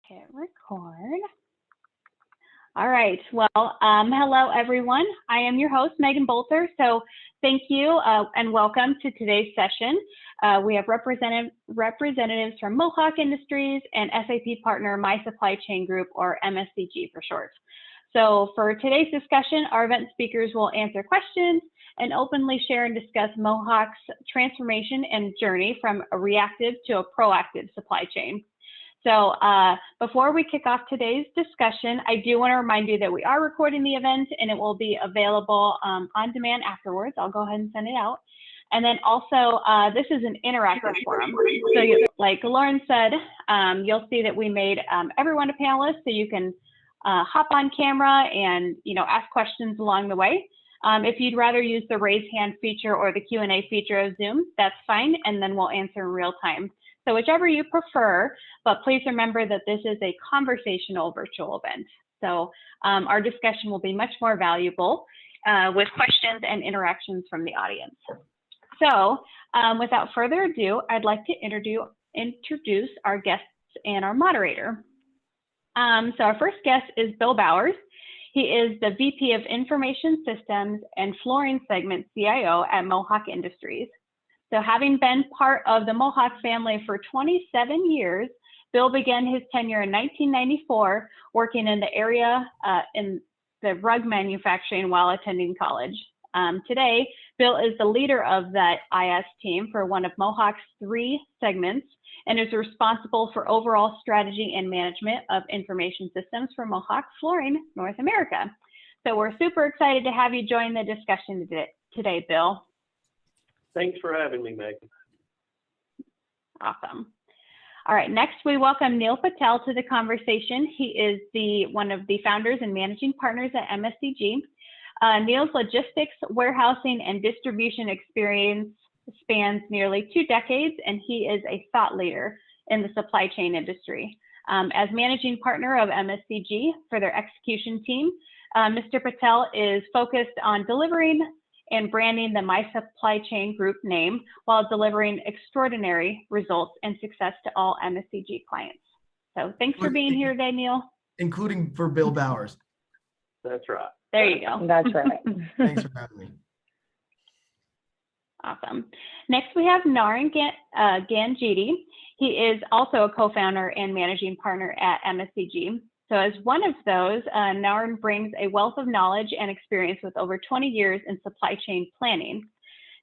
Hit record. All right. Well, hello, everyone. I am your host, Megan Bolter. So thank you and welcome to today's session. We have representatives from Mohawk Industries and SAP partner My Supply Chain Group, or MSCG for short. So for today's discussion, our event speakers will answer questions and openly share and discuss Mohawk's transformation and journey from a reactive to a proactive supply chain. So before we kick off today's discussion, I do want to remind you that we are recording the event and it will be available on demand afterwards. I'll go ahead and send it out. And then also, this is an interactive forum. So like Lauren said, you'll see that we made everyone a panelist, so you can hop on camera and ask questions along the way. If you'd rather use the raise hand feature or the Q&A feature of Zoom, that's fine, and then we'll answer in real time. So whichever you prefer, but please remember that this is a conversational virtual event. So our discussion will be much more valuable with questions and interactions from the audience. So without further ado, I'd like to introduce our guests and our moderator. So our first guest is Bill Bowers. He is the VP of Information Systems and Flooring Segment CIO at Mohawk Industries. So having been part of the Mohawk family for 27 years, Bill began his tenure in 1994 working in the area in the rug manufacturing while attending college. Today, Bill is the leader of that IS team for one of Mohawk's 3 segments and is responsible for overall strategy and management of information systems for Mohawk Flooring North America. So we're super excited to have you join the discussion today, Bill. Thanks for having me, Megan. Awesome. All right, next we welcome Neil Patel to the conversation. He is one of the founders and managing partners at MSCG. Neil's logistics, warehousing, and distribution experience spans nearly 2 decades, and he is a thought leader in the supply chain industry. As managing partner of MSCG for their execution team, Mr. Patel is focused on delivering and branding the My Supply Chain Group name while delivering extraordinary results and success to all MSCG clients. So thanks for being here today, Neil. Including for Bill Bowers. That's right. There you go. That's right. Thanks for having me. Awesome. Next, we have Naren Ganjiti. He is also a co-founder and managing partner at MSCG. So as one of those, Naren brings a wealth of knowledge and experience with over 20 years in supply chain planning.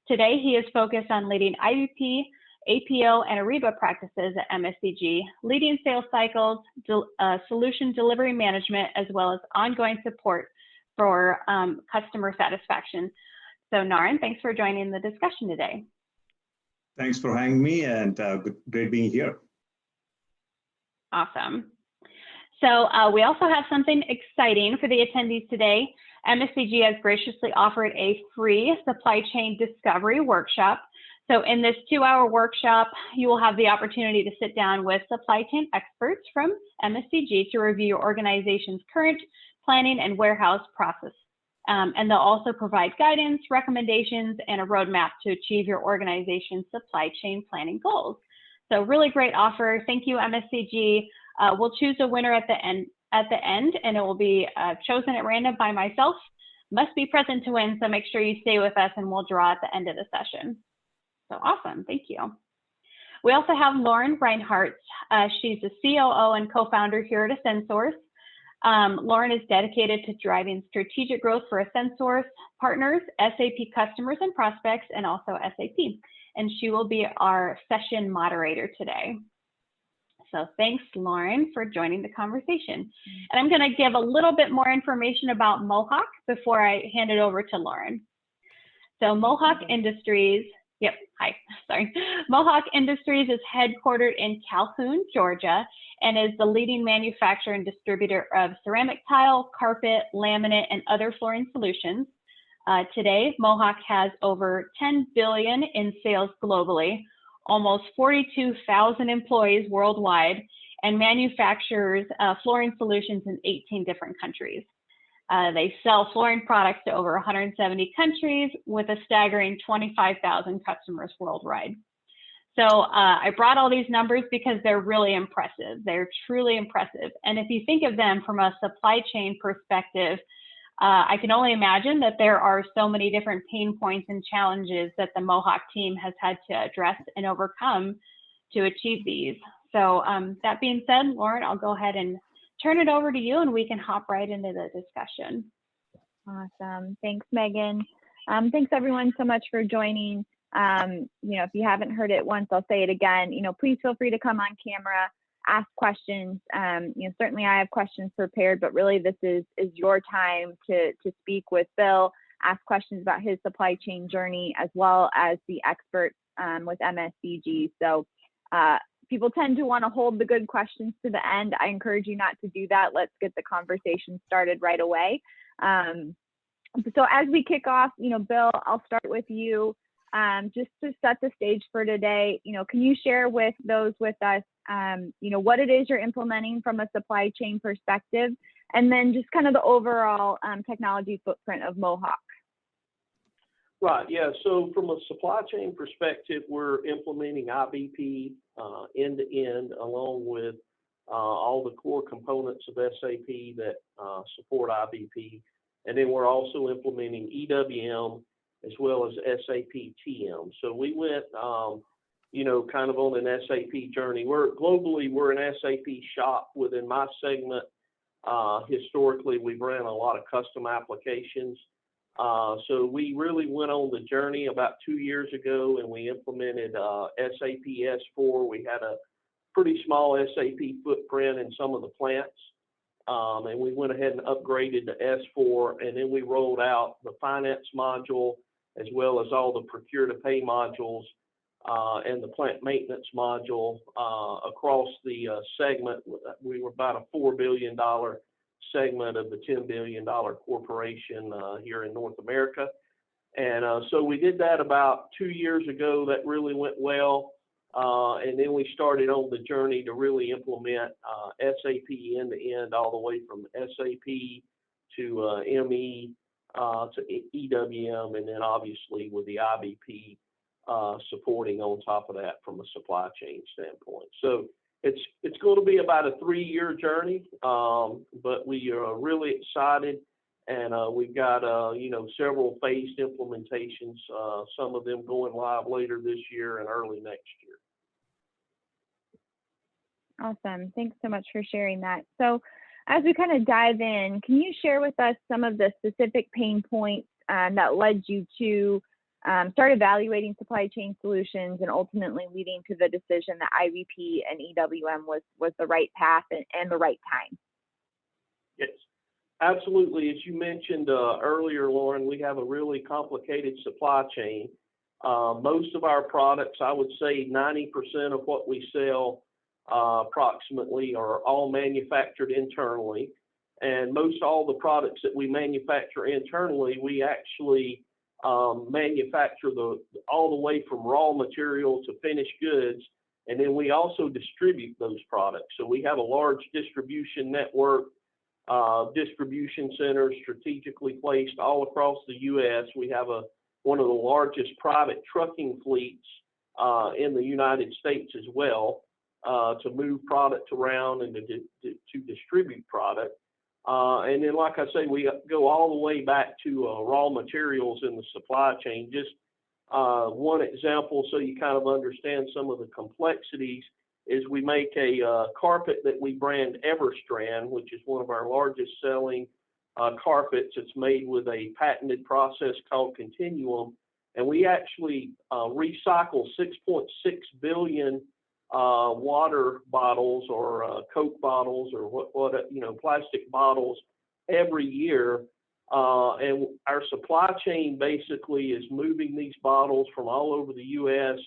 Today, he is focused on leading IBP, APO, and Ariba practices at MSCG, leading sales cycles, solution delivery management, as well as ongoing support for customer satisfaction. So Naren, thanks for joining the discussion today. Thanks for having me, and great being here. Awesome. So we also have something exciting for the attendees today. MSCG has graciously offered a free supply chain discovery workshop. So in this 2-hour workshop, you will have the opportunity to sit down with supply chain experts from MSCG to review your organization's current planning and warehouse process. And they'll also provide guidance, recommendations, and a roadmap to achieve your organization's supply chain planning goals. So really great offer. Thank you, MSCG. We'll choose a winner at the end, and it will be chosen at random by myself. Must be present to win, so make sure you stay with us, and we'll draw at the end of the session. So awesome, thank you. We also have Lauren Reinhardt. She's the COO and co-founder here at Ascensource. Lauren is dedicated to driving strategic growth for Ascensource partners, SAP customers and prospects, and also SAP. And she will be our session moderator today. So thanks, Lauren, for joining the conversation. And I'm going to give a little bit more information about Mohawk before I hand it over to Lauren. So Mohawk Industries, Mohawk Industries is headquartered in Calhoun, Georgia, and is the leading manufacturer and distributor of ceramic tile, carpet, laminate, and other flooring solutions. Today, Mohawk has over $10 billion in sales globally, almost 42,000 employees worldwide, and manufactures flooring solutions in 18 different countries. They sell flooring products to over 170 countries with a staggering 25,000 customers worldwide. So I brought all these numbers because they're really impressive. They're truly impressive. And if you think of them from a supply chain perspective, I can only imagine that there are so many different pain points and challenges that the Mohawk team has had to address and overcome to achieve these. So that being said, Lauren, I'll go ahead and turn it over to you and we can hop right into the discussion. Awesome. Thanks, Megan. Thanks everyone so much for joining. If you haven't heard it once, I'll say it again. Please feel free to come on camera, ask questions. Certainly I have questions prepared, but really this is your time to speak with Bill, ask questions about his supply chain journey, as well as the experts with MSCG. So people tend to want to hold the good questions to the end. I encourage you not to do that. Let's get the conversation started right away. So as we kick off, Bill, I'll start with you. Just to set the stage for today, can you share with those with us, what it is you're implementing from a supply chain perspective, and then just kind of the overall technology footprint of Mohawk? Right, yeah, so from a supply chain perspective, we're implementing IBP end-to-end along with all the core components of SAP that support IBP. And then we're also implementing EWM as well as SAP TM. So we went, kind of on an SAP journey. We're an SAP shop within my segment. Historically, we've ran a lot of custom applications. So we really went on the journey about 2 years ago, and we implemented SAP S4. We had a pretty small SAP footprint in some of the plants. And we went ahead and upgraded to S4, and then we rolled out the finance module as well as all the procure to pay modules and the plant maintenance module across the segment. We were about a $4 billion segment of the $10 billion corporation here in North America. And so we did that about 2 years ago. That really went well. And then we started on the journey to really implement SAP end-to-end all the way from SAP to ME to EWM, and then obviously with the IBP supporting on top of that from a supply chain standpoint. So it's going to be about a 3-year journey, but we are really excited, and we've got several phased implementations, some of them going live later this year and early next year. Awesome. Thanks so much for sharing that. So as we kind of dive in, can you share with us some of the specific pain points that led you to start evaluating supply chain solutions and ultimately leading to the decision that IBP and EWM was the right path and the right time? Yes, absolutely. As you mentioned earlier, Lauren, we have a really complicated supply chain. Most of our products, I would say 90% of what we sell approximately are all manufactured internally, and most all the products that we manufacture internally, we actually manufacture all the way from raw material to finished goods, and then we also distribute those products. So we have a large distribution network, distribution centers strategically placed all across the U.S. We have one of the largest private trucking fleets in the United States as well, to move product around and to distribute product. And then, like I say, we go all the way back to raw materials in the supply chain. Just one example, so you kind of understand some of the complexities, is we make a carpet that we brand Everstrand, which is one of our largest selling carpets. It's made with a patented process called Continuum, and we actually recycle 6.6 billion water bottles or Coke bottles or plastic bottles every year, and our supply chain basically is moving these bottles from all over the U.S.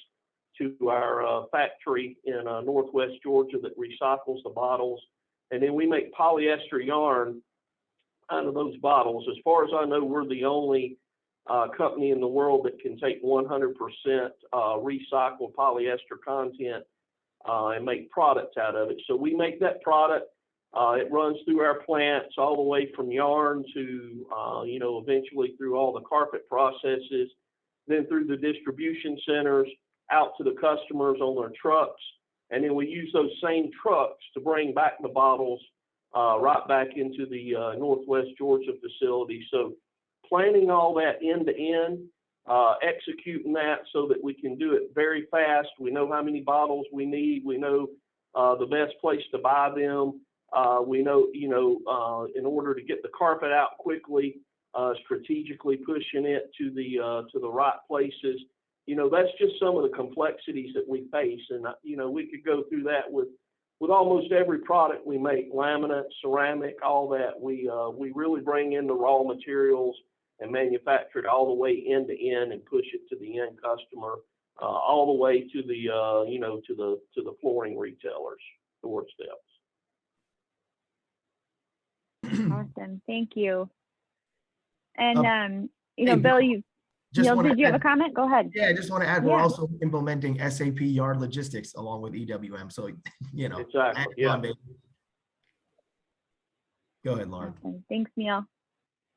to our factory in Northwest Georgia that recycles the bottles, and then we make polyester yarn out of those bottles. As far as I know, we're the only company in the world that can take 100% recycled polyester content and make products out of it. So we make that product. It runs through our plants all the way from yarn to, eventually through all the carpet processes, then through the distribution centers, out to the customers on their trucks. And then we use those same trucks to bring back the bottles right back into the Northwest Georgia facility. So planning all that end to end, executing that so that we can do it very fast. We know how many bottles we need. We know the best place to buy them. We know, in order to get the carpet out quickly, strategically pushing it to the right places. That's just some of the complexities that we face. And, we could go through that with almost every product we make, laminate, ceramic, all that. We really bring in the raw materials and manufacture it all the way end to end and push it to the end customer, all the way to the, to the flooring retailers, doorsteps. Awesome. Thank you. And, hey, Bill, Just did you have a comment? Go ahead. Yeah, I just want to add, we're Yeah. also implementing SAP Yard Logistics along with EWM. So, Exactly. Yeah. Go ahead, Lauren. Awesome. Thanks, Neil.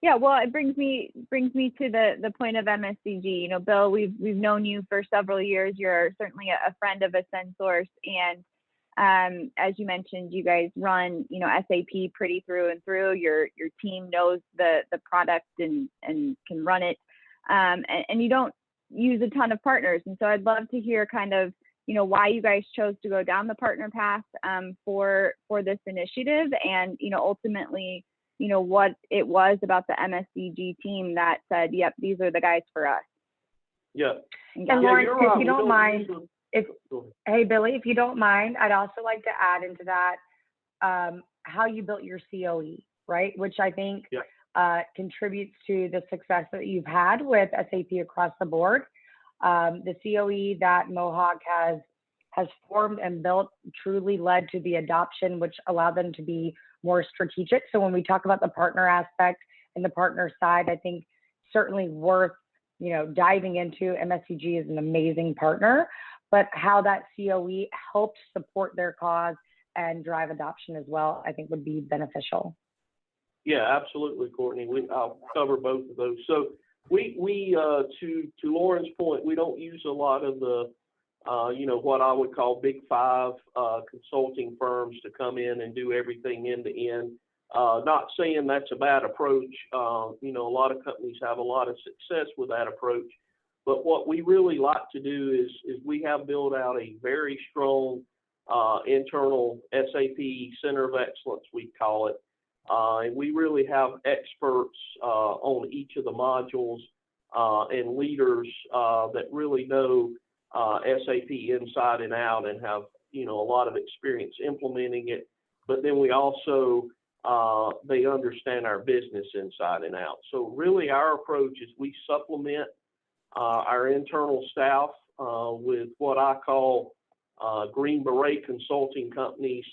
Yeah, well, it brings me to the point of MSCG. Bill, we've known you for several years. You're certainly a friend of AscendSource, and as you mentioned, you guys run SAP pretty through and through. Your team knows the product and can run it, and you don't use a ton of partners. And so I'd love to hear kind of why you guys chose to go down the partner path for this initiative, and ultimately what it was about the MSCG team that said, yep, these are the guys for us. Yeah. And Lawrence, if you don't mind, Go ahead. hey, Billy, if you don't mind, I'd also like to add into that how you built your COE, right? Which I think contributes to the success that you've had with SAP across the board. The COE that Mohawk has formed and built truly led to the adoption, which allowed them to be more strategic. So when we talk about the partner aspect and the partner side, I think certainly worth diving into. MSCG is an amazing partner, but how that COE helped support their cause and drive adoption as well, I think would be beneficial. Yeah, absolutely, Courtney. I'll cover both of those. So we to Lauren's point, we don't use a lot of the what I would call big five consulting firms to come in and do everything end to end. Not saying that's a bad approach. A lot of companies have a lot of success with that approach. But what we really like to do is we have built out a very strong internal SAP Center of Excellence, we call it. And we really have experts on each of the modules and leaders that really know SAP inside and out and have a lot of experience implementing it. But then we also they understand our business inside and out. So really our approach is we supplement our internal staff with what I call Green Beret consulting companies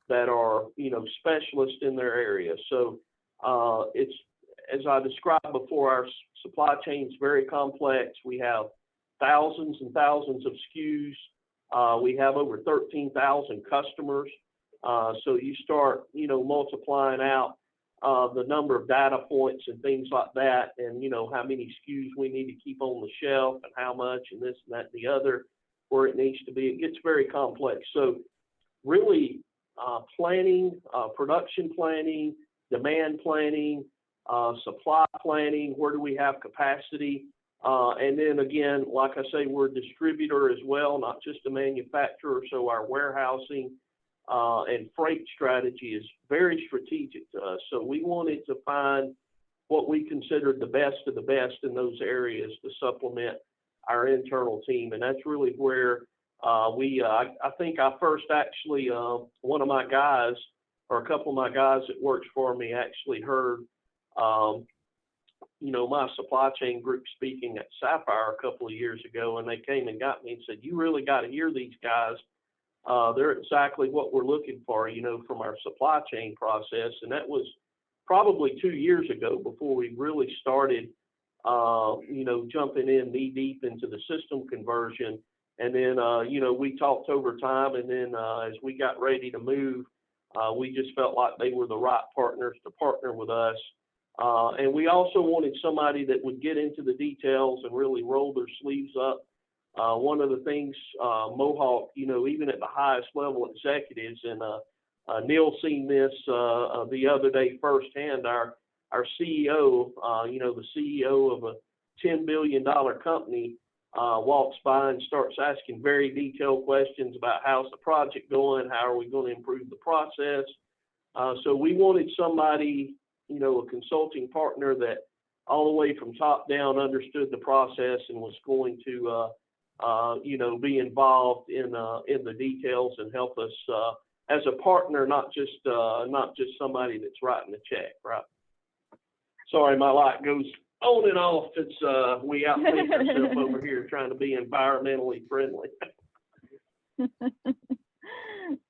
that are specialists in their area. So it's, as I described before, our supply chain is very complex. We have thousands and thousands of SKUs. We have over 13,000 customers. So you start, multiplying out the number of data points and things like that, and how many SKUs we need to keep on the shelf and how much and this and that and the other, where it needs to be. It gets very complex. So really planning, production planning, demand planning, supply planning, where do we have capacity? And then again, like I say, we're a distributor as well, not just a manufacturer. So our warehousing and freight strategy is very strategic to us. So we wanted to find what we considered the best of the best in those areas to supplement our internal team. And that's really where I think I first actually, one of my guys, or a couple of my guys that works for me, actually heard, my supply chain group speaking at Sapphire a couple of years ago, and they came and got me and said, you really got to hear these guys. They're exactly what we're looking for, from our supply chain process. And that was probably 2 years ago before we really started, jumping in knee deep into the system conversion. And then, we talked over time, and then as we got ready to move, we just felt like they were the right partners to partner with us. And we also wanted somebody that would get into the details and really roll their sleeves up One of the things Mohawk, even at the highest level executives, and Neil seen this the other day firsthand. Our CEO, the CEO of a $10 billion company, walks by and starts asking very detailed questions about how's the project going, how are we going to improve the process. So we wanted somebody, a consulting partner that all the way from top down understood the process and was going to, be involved in the details and help us as a partner, not just somebody that's writing a check, right? Sorry, my light goes on and off. It's we outthink ourselves over here trying to be environmentally friendly.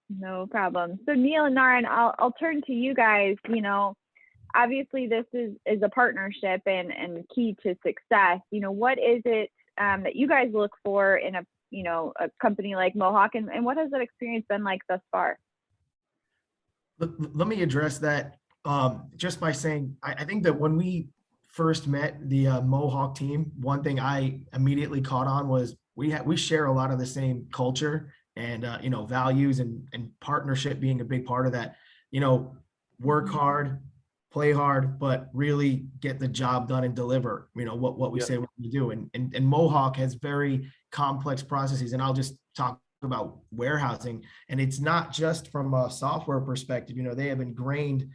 No problem. So Neil and Naren, I'll turn to you guys. Obviously this is a partnership and key to success. What is it that you guys look for in a company like Mohawk, and what has that experience been like thus far? Let me address that just by saying, I think that when we first met the Mohawk team, one thing I immediately caught on was we share a lot of the same culture and values, and partnership being a big part of that. Work hard, play hard, but really get the job done and deliver, what we say we're going to do. And Mohawk has very complex processes, and I'll just talk about warehousing. And it's not just from a software perspective. They have ingrained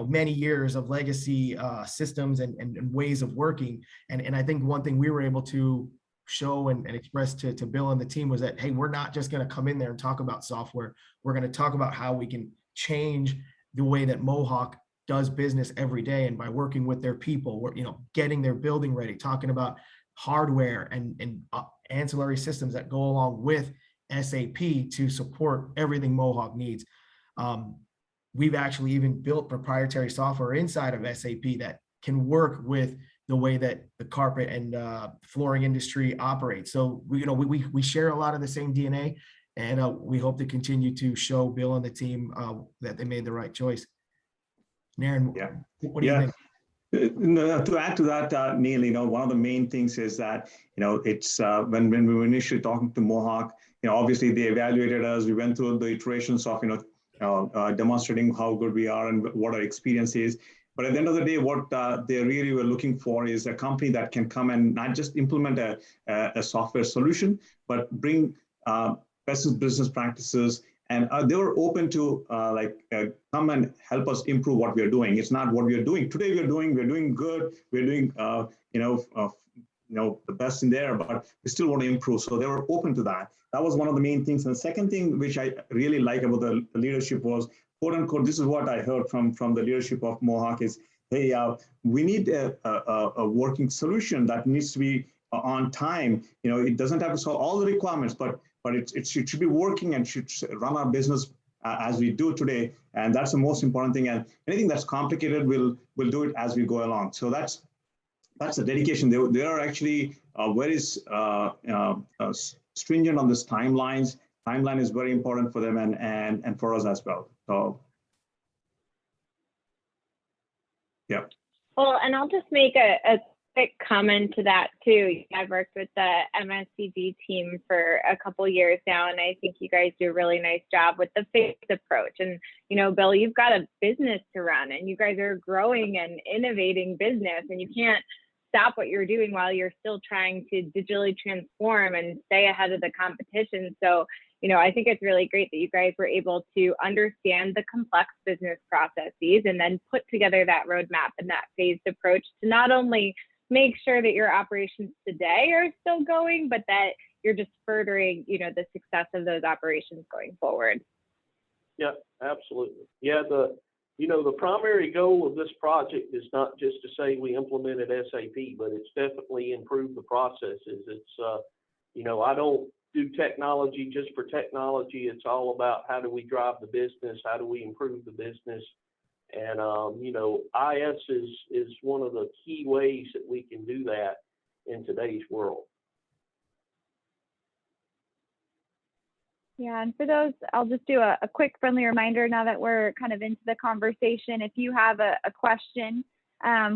many years of legacy systems and ways of working. And I think one thing we were able to show and express to Bill and the team was that, hey, we're not just going to come in there and talk about software. We're going to talk about how we can change the way that Mohawk does business every day. And by working with their people, we're, getting their building ready, talking about hardware and ancillary systems that go along with SAP to support everything Mohawk needs. We've actually even built proprietary software inside of SAP that can work with the way that the carpet and flooring industry operates. So we share a lot of the same DNA, and we hope to continue to show Bill and the team that they made the right choice. Naren, what do you think? To add to that, Neil, one of the main things is that, it's when we were initially talking to Mohawk, obviously they evaluated us. We went through the iterations of, demonstrating how good we are and what our experience is. But at the end of the day, what they really were looking for is a company that can come and not just implement a software solution, but bring best business practices. And they were open to come and help us improve what we are doing. It's not what we are doing today. We're doing good. We're doing the best in there, but we still want to improve. So they were open to that. That was one of the main things. And the second thing which I really like about the leadership was, quote unquote, this is what I heard from the leadership of Mohawk is, hey, we need a working solution that needs to be on time. It doesn't have to solve all the requirements, but it should be working and should run our business as we do today. And that's the most important thing. And anything that's complicated, we'll do it as we go along. So that's the dedication. They are actually very stringent on this timelines. Timeline is very important for them and for us as well. So, yeah. Well, and I'll just make a quick comment to that too. I've worked with the MSCG team for a couple years now, and I think you guys do a really nice job with the phased approach. And, Bill, you've got a business to run, and you guys are growing and innovating business, and you can't stop what you're doing while you're still trying to digitally transform and stay ahead of the competition. So, I think it's really great that you guys were able to understand the complex business processes and then put together that roadmap and that phased approach to not only make sure that your operations today are still going, but that you're just furthering, the success of those operations going forward. Yeah, absolutely. Yeah, the primary goal of this project is not just to say we implemented SAP, but it's definitely improved the processes. It's, I don't do technology just for technology. It's all about how do we drive the business? How do we improve the business? And, IS is one of the key ways that we can do that in today's world. Yeah, and for those, I'll just do a quick friendly reminder now that we're kind of into the conversation. If you have a question,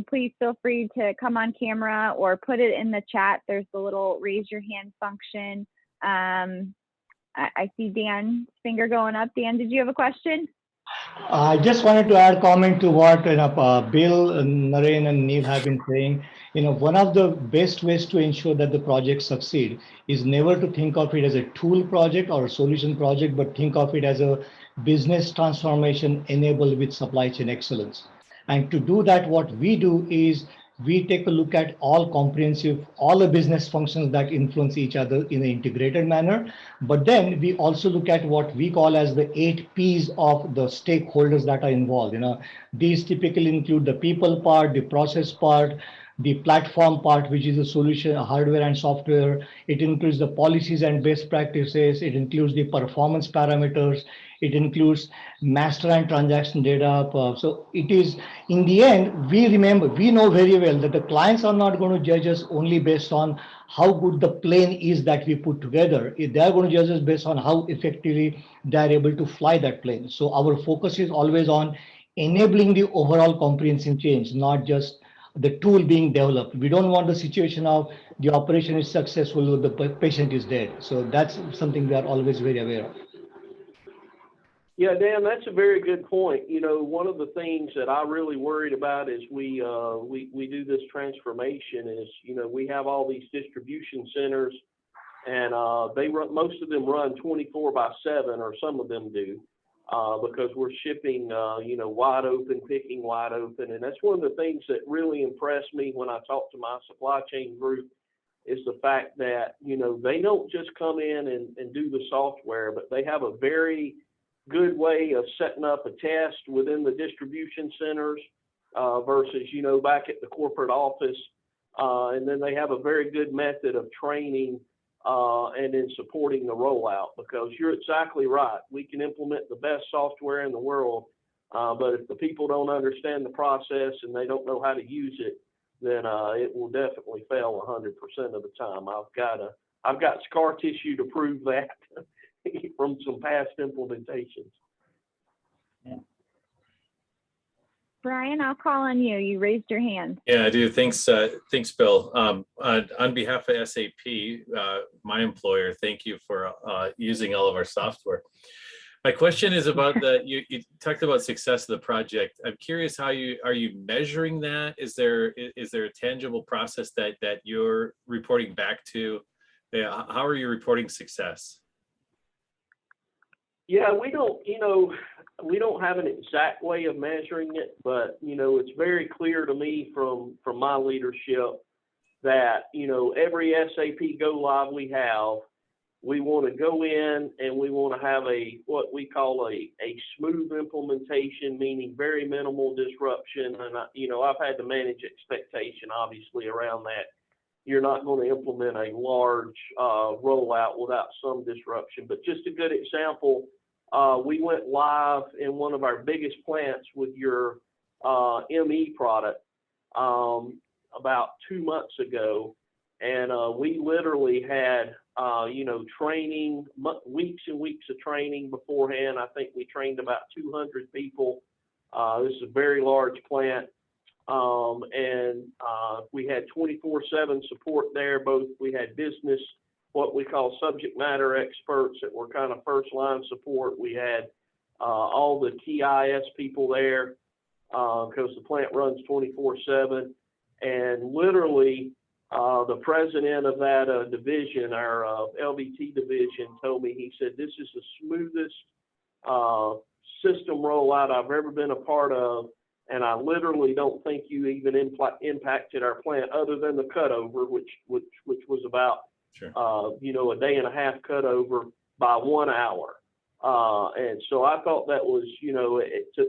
please feel free to come on camera or put it in the chat. There's the little raise your hand function. I see Dan's finger going up. Dan, did you have a question? I just wanted to add comment to what Bill, Naren, and Neil have been saying. One of the best ways to ensure that the project succeed is never to think of it as a tool project or a solution project, but think of it as a business transformation enabled with supply chain excellence. And to do that, what we do is we take a look at all the business functions that influence each other in an integrated manner. But then we also look at what we call as the 8 Ps of the stakeholders that are involved. These typically include the people part, the process part, the platform part, which is the solution, hardware and software. It includes the policies and best practices. It includes the performance parameters. It includes master and transaction data. So it is, in the end, we know very well that the clients are not going to judge us only based on how good the plane is that we put together. They are going to judge us based on how effectively they are able to fly that plane. So our focus is always on enabling the overall comprehensive change, not just the tool being developed. We don't want the situation of the operation is successful, the patient is dead. So that's something we are always very aware of. Yeah, Dan, that's a very good point. One of the things that I really worried about as we do this transformation is, we have all these distribution centers, and most of them run 24/7, or some of them do, because we're shipping, wide open, picking wide open. And that's one of the things that really impressed me when I talked to my supply chain group, is the fact that, they don't just come in and do the software, but they have a very good way of setting up a test within the distribution centers versus, back at the corporate office. And then they have a very good method of training and in supporting the rollout, because you're exactly right. We can implement the best software in the world, but if the people don't understand the process and they don't know how to use it, then it will definitely fail 100% of the time. I've got scar tissue to prove that from some past implementations. Brian, I'll call on you. You raised your hand. Yeah, I do. Thanks, Bill. On behalf of SAP, my employer, thank you for using all of our software. My question is about you talked about success of the project. I'm curious, are you measuring that? Is there a tangible process that you're reporting back to? How are you reporting success? Yeah, we don't have an exact way of measuring it, but it's very clear to me from my leadership that every SAP go live we want to go in and we want to have what we call a smooth implementation, meaning very minimal disruption. And I've had to manage expectation obviously around that. You're not going to implement a large rollout without some disruption. But just a good example, we went live in one of our biggest plants with your ME product about 2 months ago. And we literally had, training, weeks and weeks of training beforehand. I think we trained about 200 people. This is a very large plant. And we had 24/7 support there. We had business, what we call subject matter experts that were kind of first line support. We had all the TIS people there because the plant runs 24/7. And literally, the president of that division, our LVT division, told me, he said, this is the smoothest system rollout I've ever been a part of. And I literally don't think you even impacted our plant other than the cutover, which was about, a day and a half cutover by 1 hour. And so I thought that was,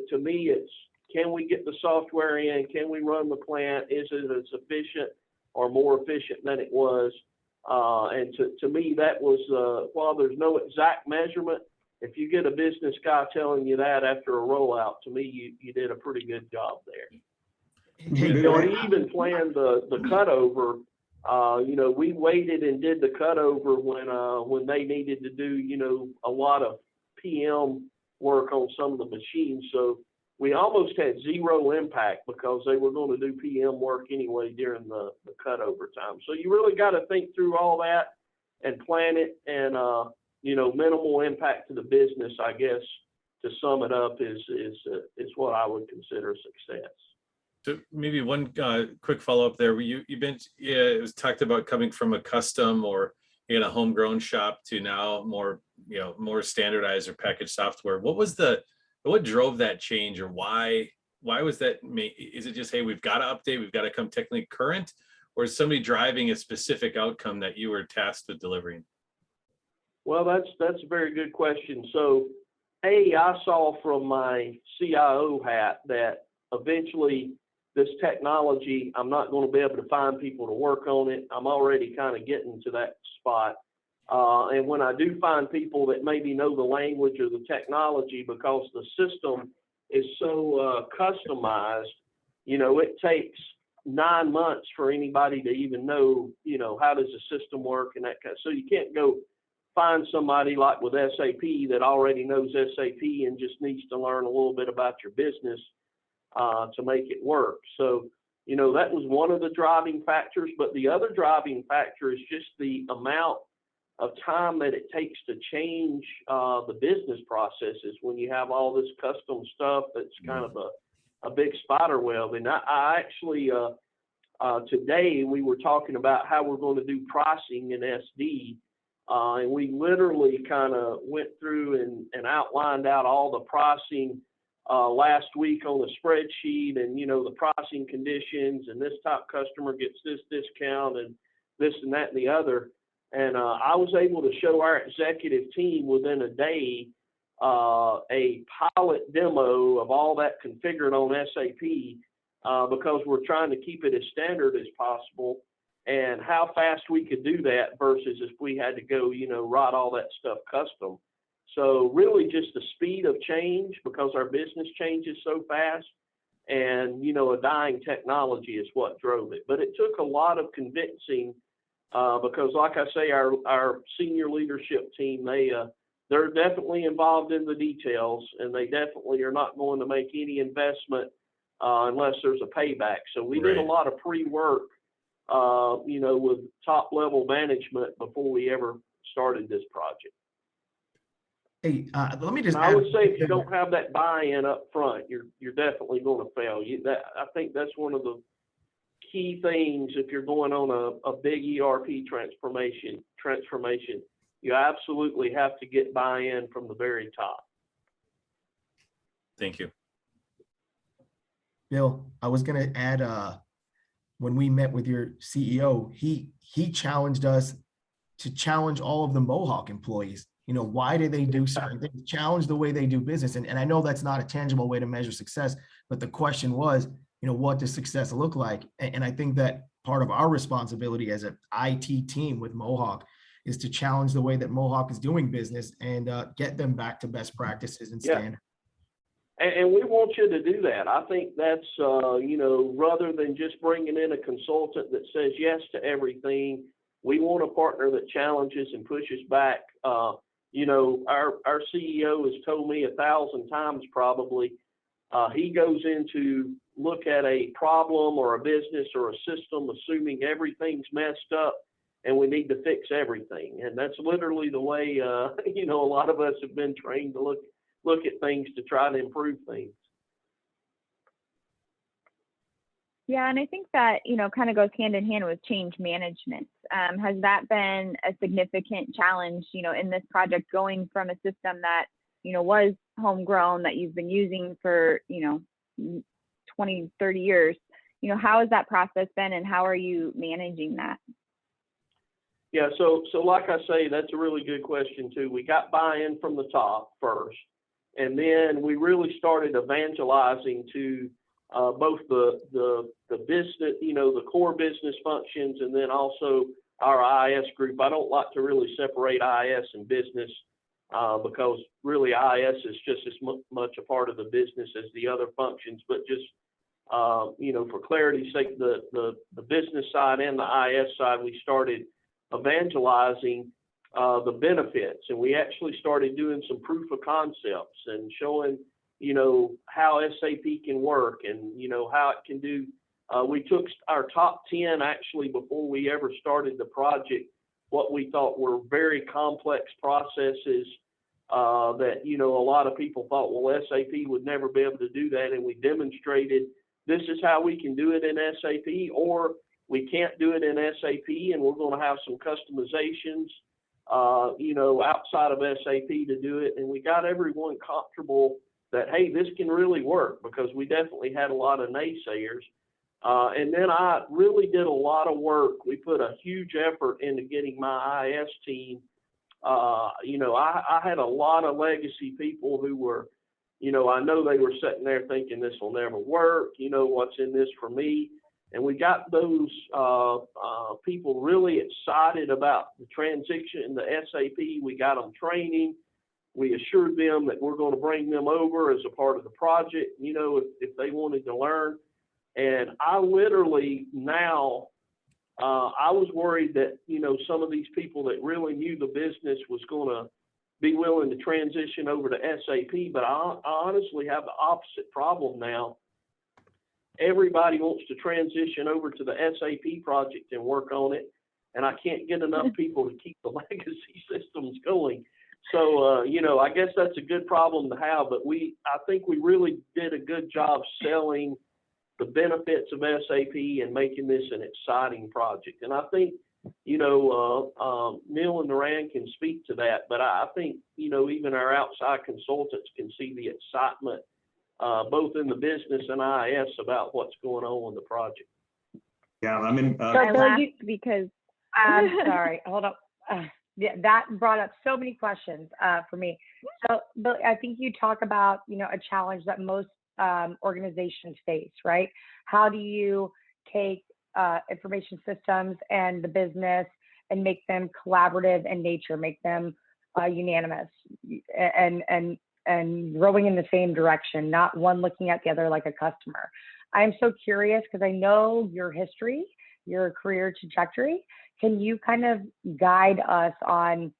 to me, it's, can we get the software in? Can we run the plant? Is it as efficient or more efficient than it was? And to me, that was, while there's no exact measurement, if you get a business guy telling you that after a rollout, to me, you did a pretty good job there. We even planned the cutover. We waited and did the cutover when they needed to do, a lot of PM work on some of the machines. So we we almost had zero impact because they were going to do PM work anyway during the cutover time. So you really got to think through all that and plan it, and minimal impact to the business, I guess, to sum it up, is what I would consider success. So maybe one quick follow-up there. It was talked about coming from a custom or a homegrown shop to now more standardized or packaged software. What drove that change, or why was that? Is it just, hey, we've got to update, we've got to come technically current, or is somebody driving a specific outcome that you were tasked with delivering? Well, that's a very good question. So, I saw from my CIO hat that eventually this technology, I'm not going to be able to find people to work on it. I'm already kind of getting to that spot. And when I do find people that maybe know the language or the technology, because the system is so customized, it takes 9 months for anybody to even know, how does the system work and that kind of. So you can't go find somebody like with SAP that already knows SAP and just needs to learn a little bit about your business to make it work. So, that was one of the driving factors. But the other driving factor is just the amount of time that it takes to change the business processes when you have all this custom stuff that's kind of a big spider web. And I actually, today we were talking about how we're going to do pricing in SD. And we literally kind of went through and outlined out all the pricing last week on the spreadsheet, and the pricing conditions, and this top customer gets this discount and this and that and the other. And I was able to show our executive team within a day a pilot demo of all that configured on SAP, because we're trying to keep it as standard as possible, and how fast we could do that versus if we had to go, write all that stuff custom. So really just the speed of change, because our business changes so fast, and, a dying technology is what drove it. But it took a lot of convincing, because like I say, our senior leadership team, they're definitely involved in the details, and they definitely are not going to make any investment unless there's a payback. So we did a lot of pre-work, with top level management before we ever started this project. Hey, let me just I would say if you don't have that buy-in up front, you're definitely going to fail. I think that's one of the key things if you're going on a big ERP transformation. You absolutely have to get buy-in from the very top. Thank you. Bill, I was going to add, when we met with your CEO, he challenged us to challenge all of the Mohawk employees. Why do they do certain things? Challenge the way they do business. And I know that's not a tangible way to measure success, but the question was, what does success look like? And I think that part of our responsibility as an IT team with Mohawk is to challenge the way that Mohawk is doing business and get them back to best practices and standards. And we want you to do that. I think that's, rather than just bringing in a consultant that says yes to everything, we want a partner that challenges and pushes back. Our CEO has told me 1,000 times probably, he goes in to look at a problem or a business or a system, assuming everything's messed up and we need to fix everything. And that's literally the way, a lot of us have been trained to look at things to try to improve things. Yeah, and I think that, kind of goes hand in hand with change management. Has that been a significant challenge, in this project, going from a system that, was homegrown, that you've been using for, 20, 30 years? How has that process been, and how are you managing that? Yeah, so like I say, that's a really good question too. We got buy-in from the top first, and then we really started evangelizing to both the business, the core business functions, and then also our IS group. I don't like to really separate IS and business because really IS is just as much a part of the business as the other functions. But just for clarity's sake, the business side and the IS side, we started evangelizing the benefits, and we actually started doing some proof of concepts and showing how SAP can work and, how it can do. We took our top 10 actually before we ever started the project, what we thought were very complex processes that, a lot of people thought, well, SAP would never be able to do that. And we demonstrated this is how we can do it in SAP, or we can't do it in SAP and we're going to have some customizations, outside of SAP to do it. And we got everyone comfortable that, hey, this can really work, because we definitely had a lot of naysayers. And then I really did a lot of work. We put a huge effort into getting my IS team. I had a lot of legacy people who were, I know they were sitting there thinking this will never work. What's in this for me? And we got those people really excited about the transition to SAP. We got them training. We assured them that we're going to bring them over as a part of the project, if they wanted to learn. And I literally now, I was worried that, some of these people that really knew the business was going to be willing to transition over to SAP, but I honestly have the opposite problem now. Everybody wants to transition over to the SAP project and work on it, and I can't get enough people to keep the legacy systems going. So, I guess that's a good problem to have, but I think we really did a good job selling the benefits of SAP and making this an exciting project. And I think, Neil and Naran can speak to that, but I think, even our outside consultants can see the excitement, both in the business and IS about what's going on with the project. Yeah, I mean, I laughed because I'm sorry, hold up. Yeah, that brought up so many questions for me. So, Bill, I think you talk about, a challenge that most organizations face, right? How do you take information systems and the business and make them collaborative in nature, make them unanimous and rowing in the same direction, not one looking at the other like a customer? I'm so curious because I know your history, your career trajectory. Can you kind of guide us on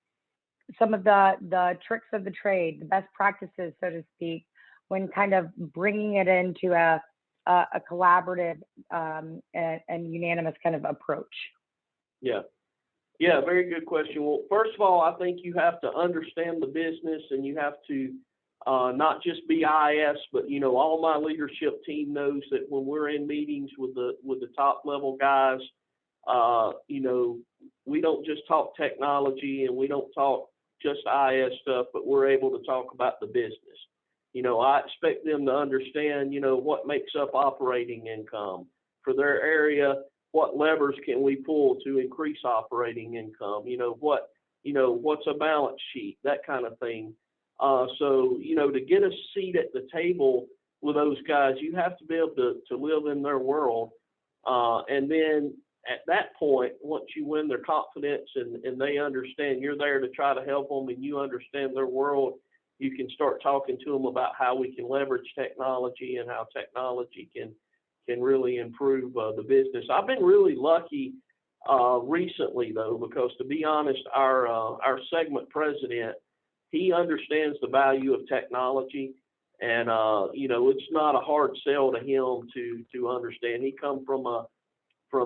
some of the tricks of the trade, the best practices, so to speak, when kind of bringing it into a collaborative and unanimous kind of approach? Yeah, very good question. Well, first of all, I think you have to understand the business, and you have to not just be IS, but all my leadership team knows that when we're in meetings with the top level guys, we don't just talk technology and we don't talk just IS stuff, but we're able to talk about the business. I expect them to understand, what makes up operating income for their area. What levers can we pull to increase operating income? What's a balance sheet, that kind of thing. So, to get a seat at the table with those guys, you have to be able to live in their world. And then at that point, once you win their confidence and they understand you're there to try to help them and you understand their world, you can start talking to them about how we can leverage technology and how technology can really improve the business. I've been really lucky recently, though, because to be honest, our segment president, he understands the value of technology, and it's not a hard sell to him to understand. He comes from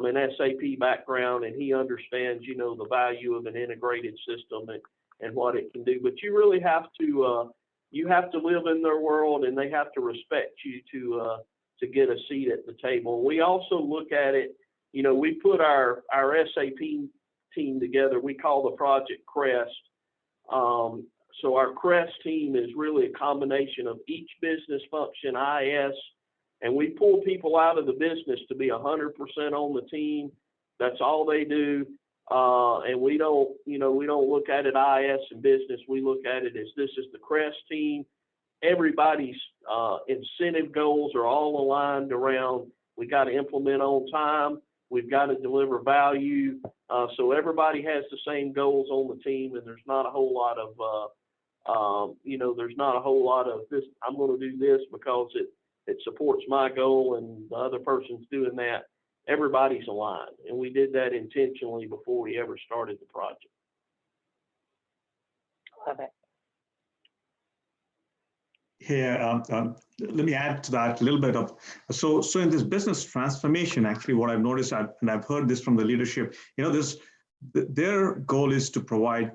an SAP background, and he understands the value of an integrated system and what it can do. But you really have to live in their world, and they have to respect you to get a seat at the table. We also look at it, we put our SAP team together. We call the project CREST. So our CREST team is really a combination of each business function, IS, and we pull people out of the business to be 100% on the team. That's all they do. And we don't look at it IS and business. We look at it as this is the CREST team. Everybody's incentive goals are all aligned around, we got to implement on time. We've got to deliver value. So everybody has the same goals on the team, and there's not a whole lot of, this, I'm going to do this because it supports my goal and the other person's doing that. Everybody's aligned, and we did that intentionally before we ever started the project. Love it. here, let me add to that a little bit of, so in this business transformation, actually what I've noticed, and I've heard this from the leadership, their goal is to provide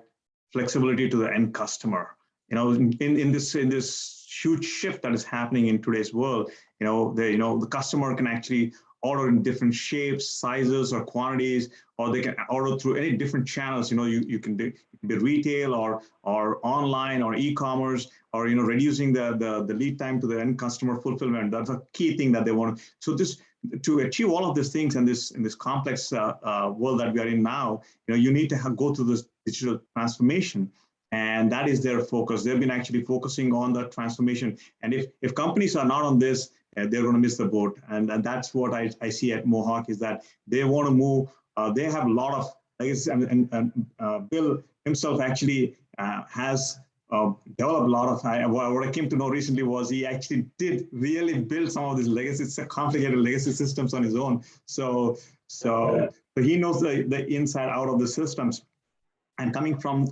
flexibility to the end customer. In this huge shift that is happening in today's world, the customer can actually order in different shapes, sizes, or quantities, or they can order through any different channels. You can be retail or online or e-commerce, or reducing the lead time to the end customer fulfillment. That's a key thing that they want. So to achieve all of these things in this complex world that we are in now, you need to go through this digital transformation. And that is their focus. They've been actually focusing on that transformation. And if companies are not on this, they're going to miss the boat. And that's what I see at Mohawk, is that they want to move. They have a lot of legacy, and Bill himself actually has developed a lot of, what I came to know recently was he actually did really build some of these legacy, complicated legacy systems on his own. So he knows the inside out of the systems. And coming from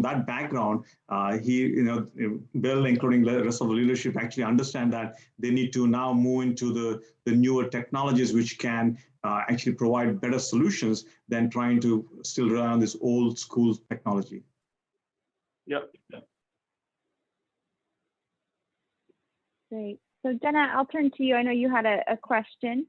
that background, Bill, including the rest of the leadership, actually understand that they need to now move into the newer technologies, which can actually provide better solutions than trying to still rely on this old school technology. Yep. Great. So Jenna, I'll turn to you. I know you had a question.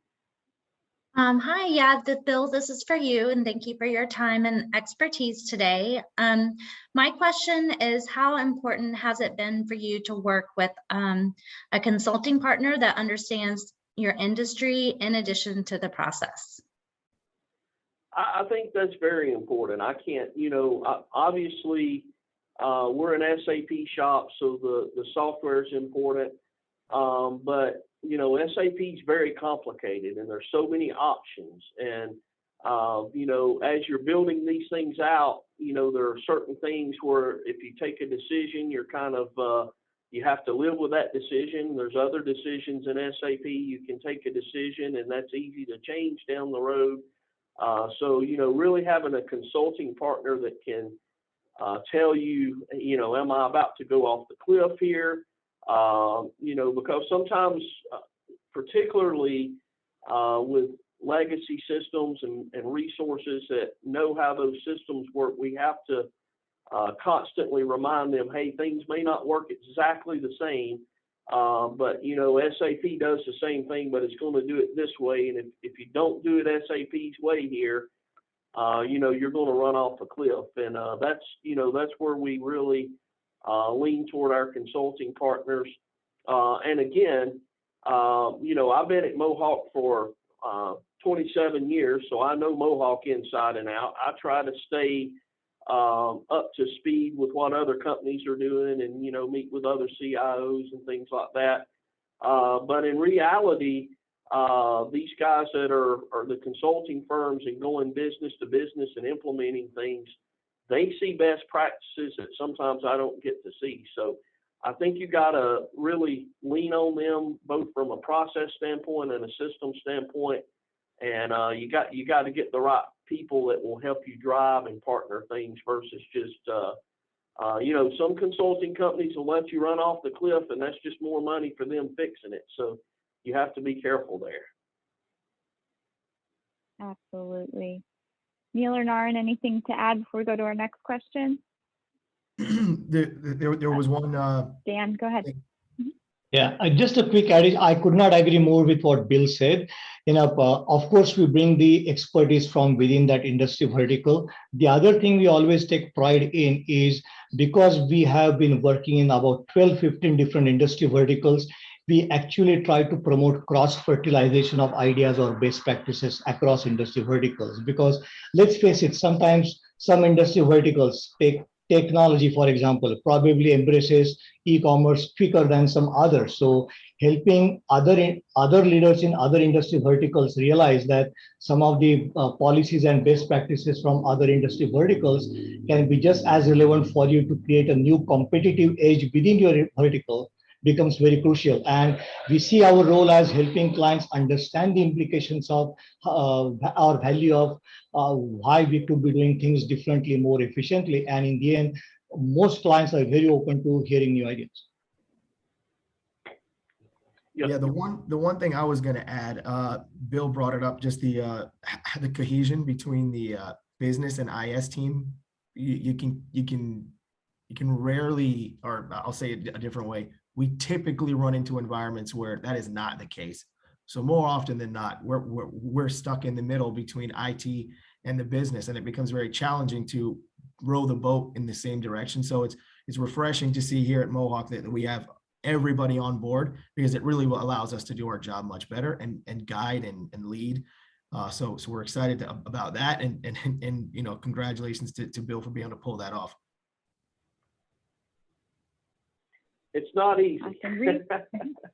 Hi, yeah, Bill, this is for you, and thank you for your time and expertise today. My question is, how important has it been for you to work with a consulting partner that understands your industry in addition to the process? I think that's very important. I can't, obviously, we're an SAP shop, so the software is important, but SAP is very complicated, and there's so many options. And, as you're building these things out, there are certain things where if you take a decision, you're kind of, you have to live with that decision. There's other decisions in SAP. You can take a decision, and that's easy to change down the road. So, really having a consulting partner that can tell you, am I about to go off the cliff here? Because sometimes, particularly with legacy systems and resources that know how those systems work, we have to constantly remind them, hey, things may not work exactly the same, but SAP does the same thing, but it's going to do it this way. And if you don't do it SAP's way here, you're going to run off a cliff. And that's where we really lean toward our consulting partners. And again, I've been at Mohawk for 27 years, so I know Mohawk inside and out. I try to stay up to speed with what other companies are doing, and meet with other CIOs and things like that. But in reality, these guys that are the consulting firms and going business to business and implementing things, they see best practices that sometimes I don't get to see. So I think you got to really lean on them, both from a process standpoint and a system standpoint. And you got to get the right people that will help you drive and partner things versus just, some consulting companies will let you run off the cliff, and that's just more money for them fixing it. So you have to be careful there. Absolutely. Neil or Naren, anything to add before we go to our next question? There was one. Dan, go ahead. Yeah, just a quick addition. I could not agree more with what Bill said. Of course, we bring the expertise from within that industry vertical. The other thing we always take pride in is, because we have been working in about 12, 15 different industry verticals, we actually try to promote cross-fertilization of ideas or best practices across industry verticals. Because let's face it, sometimes some industry verticals, take technology, for example, probably embraces e-commerce quicker than some others. So helping other leaders in other industry verticals realize that some of the policies and best practices from other industry verticals can be just as relevant for you to create a new competitive edge within your vertical becomes very crucial. And we see our role as helping clients understand the implications of our value of why we could be doing things differently, more efficiently. And in the end, most clients are very open to hearing new ideas. Yeah, the one thing I was going to add, Bill brought it up, just the cohesion between the business and IS team. You can rarely, or I'll say it a different way, we typically run into environments where that is not the case. So more often than not, we're stuck in the middle between IT and the business, and it becomes very challenging to row the boat in the same direction. So it's refreshing to see here at Mohawk that we have everybody on board, because it really allows us to do our job much better and guide and lead. So we're excited about that, and you know, congratulations to Bill for being able to pull that off. It's not easy.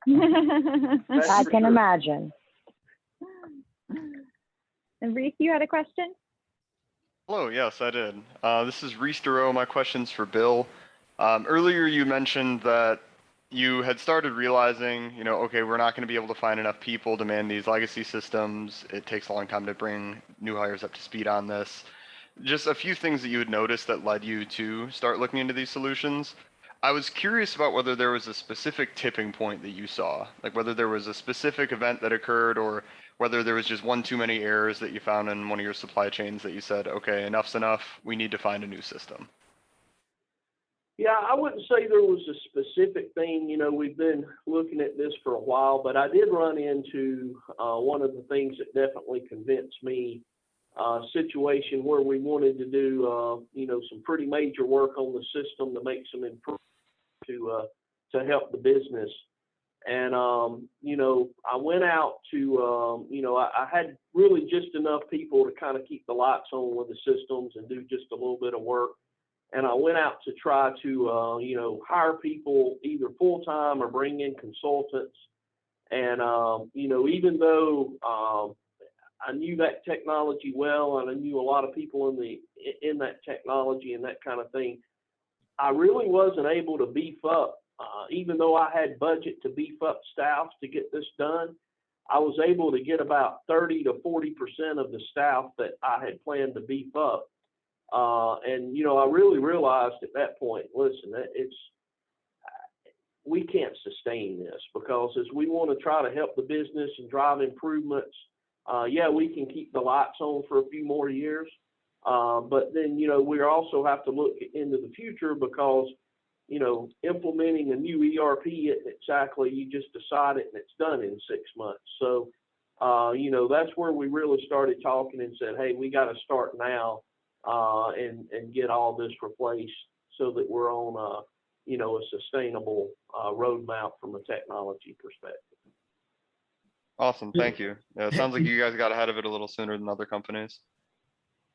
I can imagine. And Reese, you had a question? Hello, yes, I did. This is Reese Duro. My question's for Bill. Earlier you mentioned that you had started realizing, you know, okay, we're not going to be able to find enough people to man these legacy systems. It takes a long time to bring new hires up to speed on this. Just a few things that you had noticed that led you to start looking into these solutions. I was curious about whether there was a specific tipping point that you saw, like whether there was a specific event that occurred, or whether there was just one too many errors that you found in one of your supply chains that you said, okay, enough's enough, we need to find a new system. Yeah, I wouldn't say there was a specific thing. You know, we've been looking at this for a while, but I did run into one of the things that definitely convinced me, a situation where we wanted to do, you know, some pretty major work on the system to make some improvements to help the business. And, you know, I went out to, you know, I had really just enough people to kind of keep the lights on with the systems and do just a little bit of work. And I went out to try to, you know, hire people either full-time or bring in consultants. And, you know, even though I knew that technology well, and I knew a lot of people in that technology and that kind of thing, I really wasn't able to beef up. Even though I had budget to beef up staff to get this done, I was able to get about 30 to 40% of the staff that I had planned to beef up. And, you know, I really realized at that point, listen, we can't sustain this, because as we want to try to help the business and drive improvements, yeah, we can keep the lights on for a few more years. But then, you know, we also have to look into the future, because, you know, implementing a new ERP, exactly, you just decide it and it's done in 6 months. So, you know, that's where we really started talking and said, hey, we got to start now and get all this replaced so that we're on you know, a sustainable roadmap from a technology perspective. Awesome, thank you. Yeah, it sounds like you guys got ahead of it a little sooner than other companies.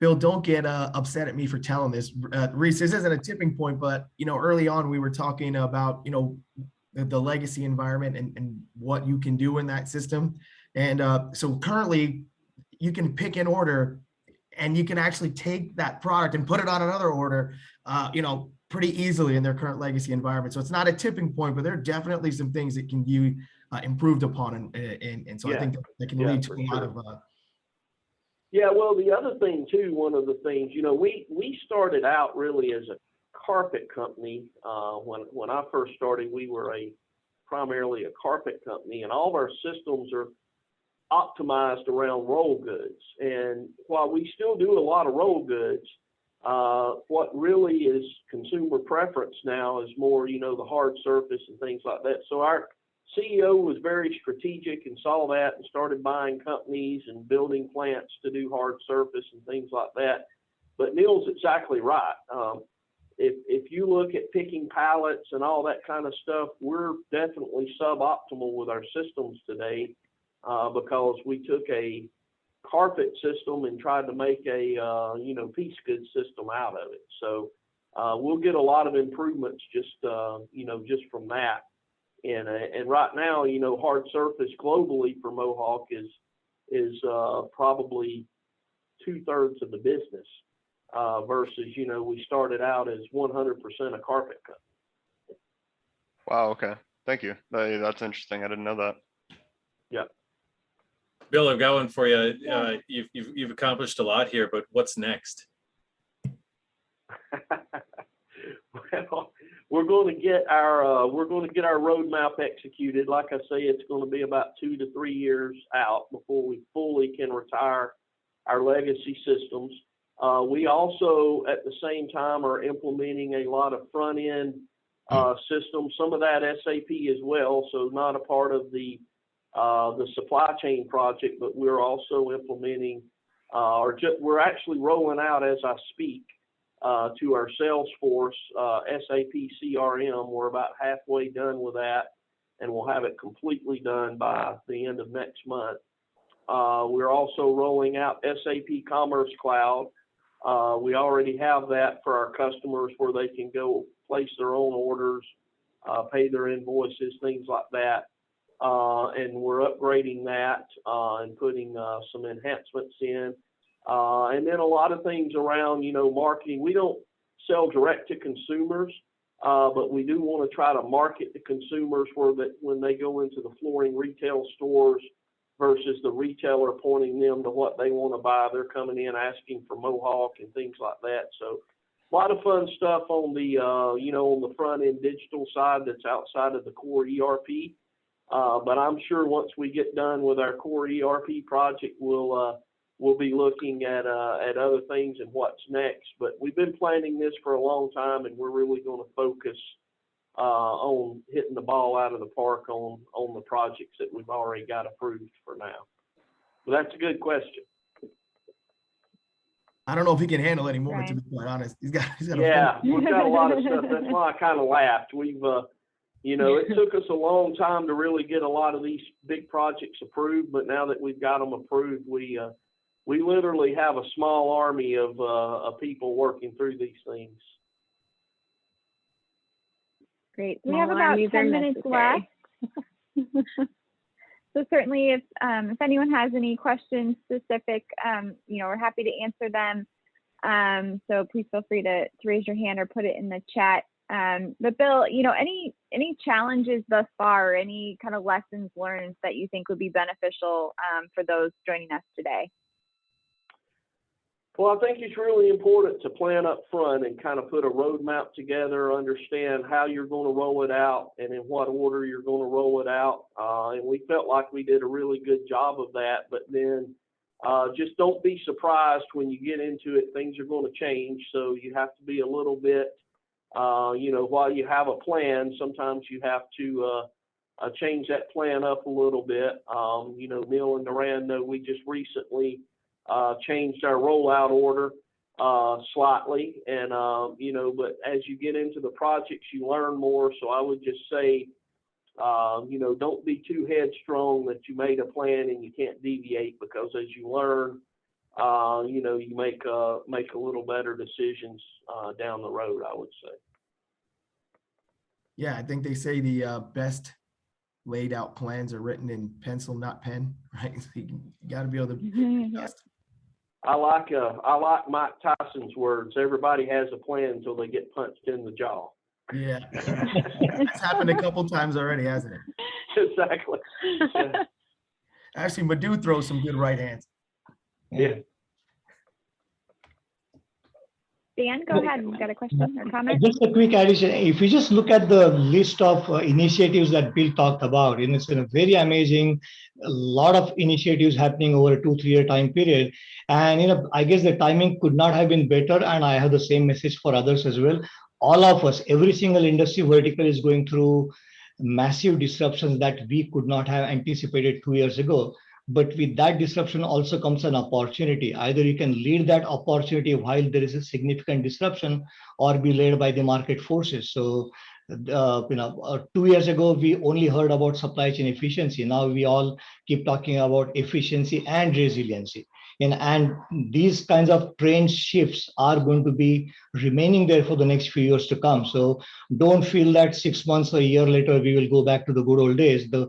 Bill, don't get upset at me for telling this. Reese, this isn't a tipping point, but, you know, early on we were talking about, you know, the legacy environment and what you can do in that system. And so currently you can pick an order and you can actually take that product and put it on another order, you know, pretty easily in their current legacy environment. So it's not a tipping point, but there are definitely some things that can be improved upon. And so yeah, I think that can lead to a lot of yeah, well, the other thing too, one of the things, you know, we started out really as a carpet company. When I first started, we were primarily a carpet company, and all of our systems are optimized around roll goods. And while we still do a lot of roll goods, what really is consumer preference now is more, you know, the hard surface and things like that. So our CEO was very strategic and saw that and started buying companies and building plants to do hard surface and things like that. But Neil's exactly right. If you look at picking pallets and all that kind of stuff, we're definitely suboptimal with our systems today because we took a carpet system and tried to make a you know, piece goods system out of it. So we'll get a lot of improvements just you know, just from that. And right now, you know, hard surface globally for Mohawk is probably 2/3 of the business versus, you know, we started out as 100% a carpet company. Wow. Okay. Thank you. That's interesting. I didn't know that. Yeah. Bill, I've got one for you. You've accomplished a lot here, but what's next? we're going to get our roadmap executed. Like I say, it's going to be about 2 to 3 years out before we fully can retire our legacy systems. We also, at the same time, are implementing a lot of front end systems, some of that SAP as well. So not a part of the supply chain project, but we're also implementing, we're actually rolling out as I speak to our Salesforce SAP CRM. We're about halfway done with that, and we'll have it completely done by the end of next month. We're also rolling out SAP Commerce Cloud. We already have that for our customers where they can go place their own orders, pay their invoices, things like that. And we're upgrading that and putting some enhancements in. And then a lot of things around, marketing. We don't sell direct to consumers, but we do want to try to market to consumers when they go into the flooring retail stores versus the retailer pointing them to what they want to buy. They're coming in asking for Mohawk and things like that. So a lot of fun stuff on the, on the front end digital side that's outside of the core ERP. But I'm sure once we get done with our core ERP project, we'll be looking at other things and what's next. But we've been planning this for a long time, and we're really going to focus on hitting the ball out of the park on the projects that we've already got approved for now. But that's a good question. I don't know if he can handle any more, to be quite honest. He's got we've got a lot of stuff. That's why I kind of laughed. We've it took us a long time to really get a lot of these big projects approved, but now that we've got them approved, we literally have a small army of people working through these things. Great. We have about 10 minutes left. So certainly if anyone has any questions specific, we're happy to answer them. So please feel free to raise your hand or put it in the chat. But Bill, any challenges thus far, or any kind of lessons learned that you think would be beneficial for those joining us today? Well, I think it's really important to plan up front and kind of put a roadmap together, understand how you're going to roll it out and in what order you're going to roll it out. And we felt like we did a really good job of that. But then just don't be surprised when you get into it. Things are going to change. So you have to be a little bit, while you have a plan, sometimes you have to change that plan up a little bit. Neil and Duran know we just recently changed our rollout order slightly, and but as you get into the projects, you learn more. So I would just say, don't be too headstrong that you made a plan and you can't deviate, because as you learn, you make a little better decisions down the road, I would say. Yeah, I think they say the best laid out plans are written in pencil, not pen, right? So you got to be able to. I like Mike Tyson's words. Everybody has a plan until they get punched in the jaw. Yeah, it's happened a couple times already, hasn't it? Exactly. Yeah. Actually, Madhu throws some good right hands. Yeah. Dan, go ahead. You got a question or comment? Just a quick addition. If you just look at the list of initiatives that Bill talked about, and it's been a very amazing, a lot of initiatives happening over a 2-3 year time period. And, I guess the timing could not have been better. And I have the same message for others as well. All of us, every single industry vertical is going through massive disruptions that we could not have anticipated 2 years ago. But with that disruption also comes an opportunity. Either you can lead that opportunity while there is a significant disruption, or be led by the market forces. So, 2 years ago, we only heard about supply chain efficiency. Now we all keep talking about efficiency and resiliency. And these kinds of trend shifts are going to be remaining there for the next few years to come. So don't feel that 6 months or a year later, we will go back to the good old days. The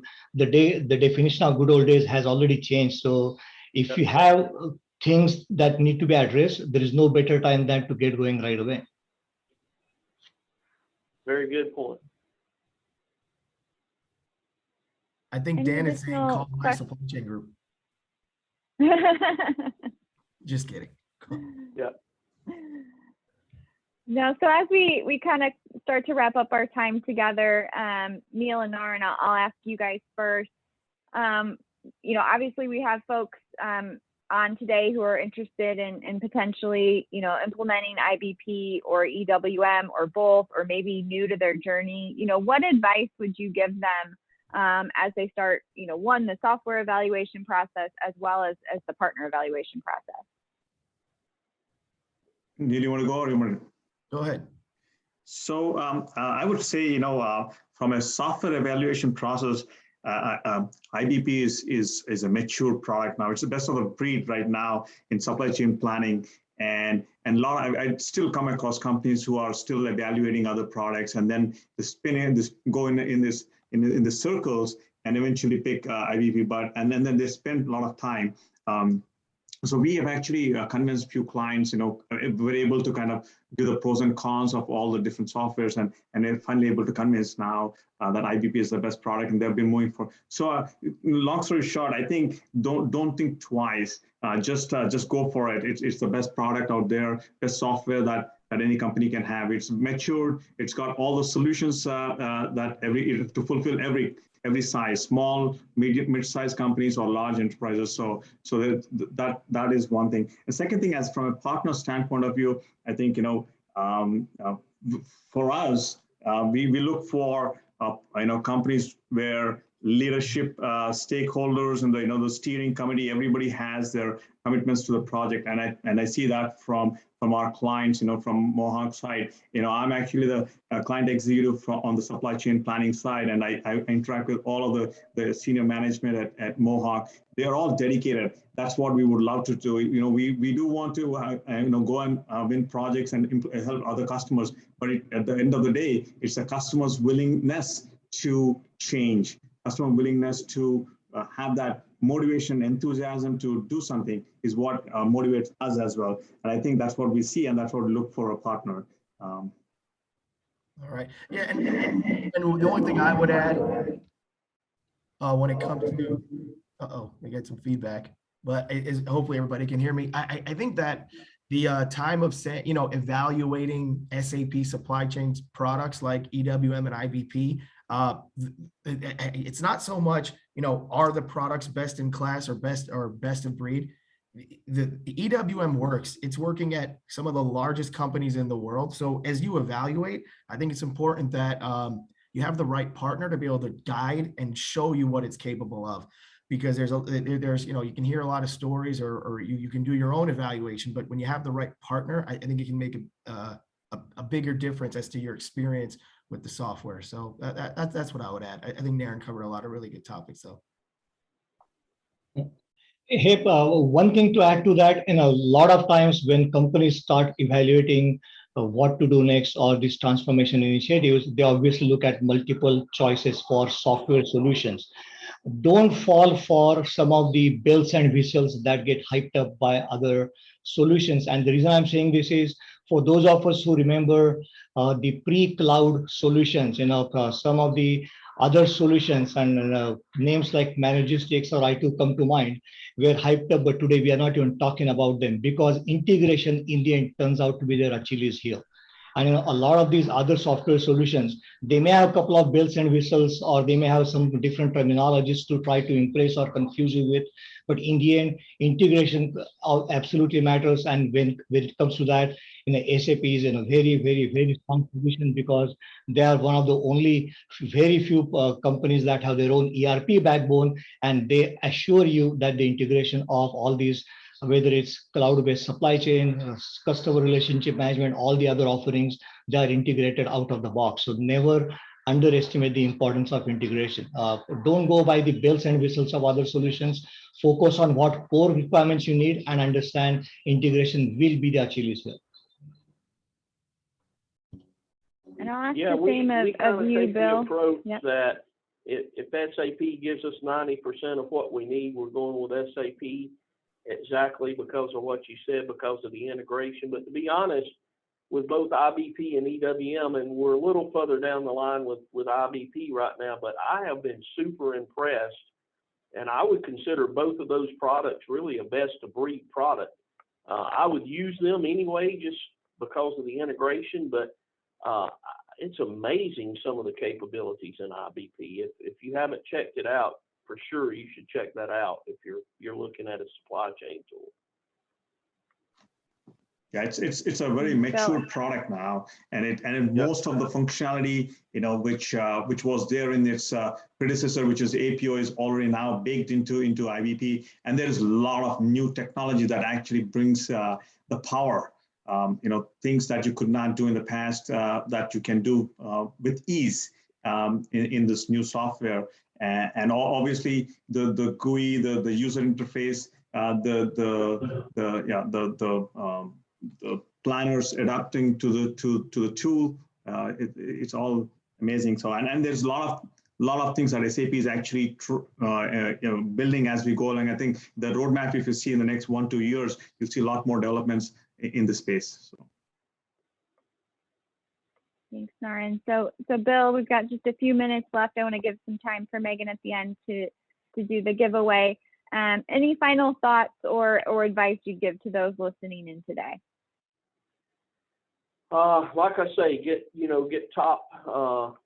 definition of good old days has already changed. So if you have things that need to be addressed, there is no better time than to get going right away. Very good point. I think Dan is saying call my supply chain group. Just kidding. Yeah. No, so as we kind of start to wrap up our time together, Neil and Naren, I'll ask you guys first. Obviously we have folks on today who are interested in potentially, implementing IBP or EWM or both, or maybe new to their journey. What advice would you give them as they start, the software evaluation process as well as the partner evaluation process? Neil, you want to go or you want to? Go ahead. So I would say, from a software evaluation process, IBP is a mature product now. It's the best of the breed right now in supply chain planning, and I still come across companies who are still evaluating other products, and then go in the circles and eventually pick IBP, and then they spend a lot of time. So we have actually convinced a few clients, we're able to kind of do the pros and cons of all the different softwares, and they're finally able to convince now that IBP is the best product, and they've been moving for. So long story short, I think don't think twice. Just go for it. It's the best product out there, best software that any company can have. It's matured. It's got all the solutions to fulfill every size, small, medium, mid-sized companies or large enterprises. So that is one thing. The second thing, as from a partner standpoint of view, I think, for us, we look for, companies where leadership, stakeholders, and the steering committee, everybody has their commitments to the project, and I see that from our clients, from Mohawk side. I'm actually the client executive on the supply chain planning side, and I interact with all of the senior management at Mohawk. They are all dedicated. That's what we would love to do. We do want to go and win projects and help other customers, but at the end of the day, it's the customer's willingness to change, customer willingness to have that motivation, enthusiasm to do something is what motivates us as well. And I think that's what we see, and that's what we look for a partner. All right. Yeah, and the only thing I would add when it comes to, we get some feedback, but hopefully everybody can hear me. I think that the time of evaluating SAP supply chains products like EWM and IBP, it's not so much, are the products best in class or best of breed. The EWM works. It's working at some of the largest companies in the world. So as you evaluate, I think it's important that you have the right partner to be able to guide and show you what it's capable of. Because there's you can hear a lot of stories, or you can do your own evaluation, but when you have the right partner, I think it can make a bigger difference as to your experience with the software. So that's what I would add. I think Naren covered a lot of really good topics, though. Hey, one thing to add to that, a lot of times when companies start evaluating what to do next or these transformation initiatives, they obviously look at multiple choices for software solutions. Don't fall for some of the bells and whistles that get hyped up by other solutions. And the reason I'm saying this is, for those of us who remember the pre-cloud solutions, some of the other solutions and names like Managistics or I2 come to mind, were hyped up, but today we are not even talking about them because integration in the end turns out to be their Achilles heel. And a lot of these other software solutions, they may have a couple of bells and whistles, or they may have some different terminologies to try to impress or confuse you with. But in the end, integration absolutely matters. And when it comes to that, SAP is in a very, very, very strong position because they are one of the only very few companies that have their own ERP backbone, and they assure you that the integration of all these, whether it's cloud-based supply chain, customer relationship management, all the other offerings, they are integrated out of the box. So never underestimate the importance of integration. Don't go by the bells and whistles of other solutions. Focus on what core requirements you need and understand integration will be the Achilles heel. And I'll ask the same of you, Bill. Approach that if SAP gives us 90% of what we need, we're going with SAP exactly because of what you said, because of the integration. But to be honest, with both IBP and EWM, and we're a little further down the line with IBP right now, but I have been super impressed, and I would consider both of those products really a best of breed product. I would use them anyway, just because of the integration, but it's amazing some of the capabilities in IBP. If you haven't checked it out, for sure you should check that out if you're looking at a supply chain tool. Yeah, it's a very mature product now, and most of the functionality, which was there in its predecessor, which is APO, is already now baked into IBP, and there is a lot of new technology that actually brings the power, things that you could not do in the past that you can do with ease in this new software, and obviously the GUI, the user interface, the planners adapting to the tool, it's all amazing. So and there's a lot of things that SAP is actually building as we go along. I think the roadmap, if you see in the next 1-2 years, you'll see a lot more developments in the space. So. Thanks, Naren. So Bill, we've got just a few minutes left. I want to give some time for Megan at the end to do the giveaway. Any final thoughts or advice you'd give to those listening in today? Like I say, get top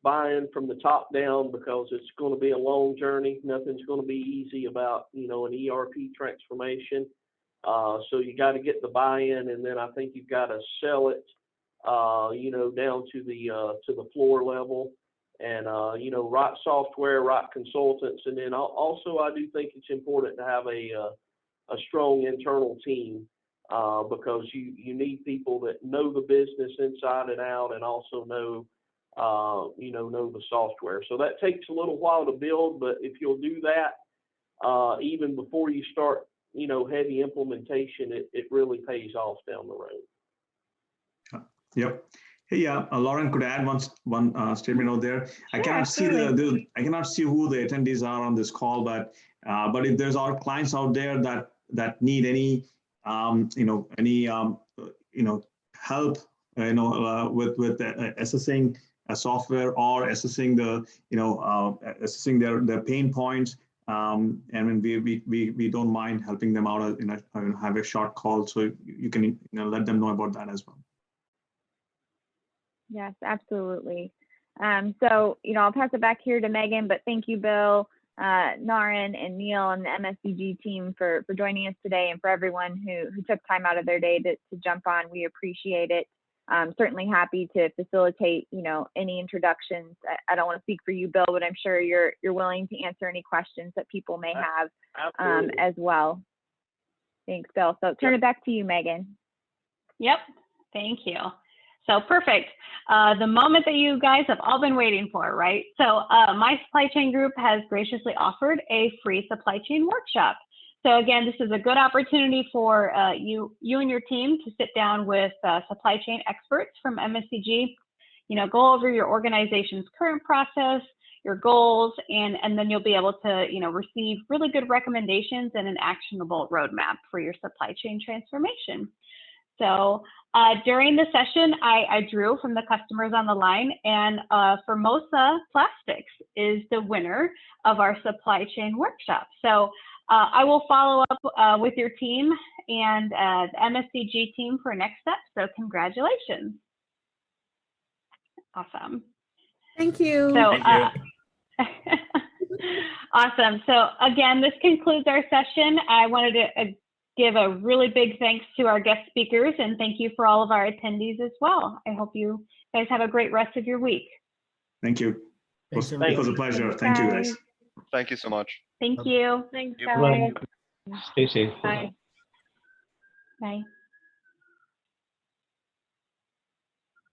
buy-in from the top down, because it's going to be a long journey. Nothing's going to be easy about an ERP transformation. So you got to get the buy-in, and then I think you've got to sell it, down to the floor level, and right software, right consultants, and then also I do think it's important to have a strong internal team. Because you need people that know the business inside and out, and also know the software. So that takes a little while to build, but if you'll do that, even before you start, heavy implementation, it really pays off down the road. Yep. Hey, Lauren, could I add one statement out there? I cannot see I cannot see who the attendees are on this call, but if there's our clients out there that need any help, with assessing a software or assessing assessing their pain points, and we don't mind helping them out. Have a short call, so you can let them know about that as well. Yes, absolutely. So I'll pass it back here to Megan, but thank you, Bill, Naren, and Neil, and the MSCG team for joining us today, and for everyone who took time out of their day to jump on. We appreciate it. Certainly happy to facilitate, any introductions. I don't want to speak for you, Bill, but I'm sure you're willing to answer any questions that people may have as well. Thanks, Bill. So turn it back to you, Megan. Yep, thank you. So perfect. The moment that you guys have all been waiting for, right? So my supply chain group has graciously offered a free supply chain workshop. So again, this is a good opportunity for you and your team to sit down with supply chain experts from MSCG, go over your organization's current process, your goals, and then you'll be able to, receive really good recommendations and an actionable roadmap for your supply chain transformation. So during the session, I drew from the customers on the line, and Formosa Plastics is the winner of our supply chain workshop. So I will follow up with your team and the MSCG team for next steps. So congratulations. Awesome. Thank you. So, Thank you. Awesome. So again, this concludes our session. I wanted to give a really big thanks to our guest speakers, and thank you for all of our attendees as well. I hope you guys have a great rest of your week. Thank you. It was a pleasure. Thanks, Thank you, guys. Thank you so much. Thank you. Thanks, You guys. Stay safe. Bye. Bye.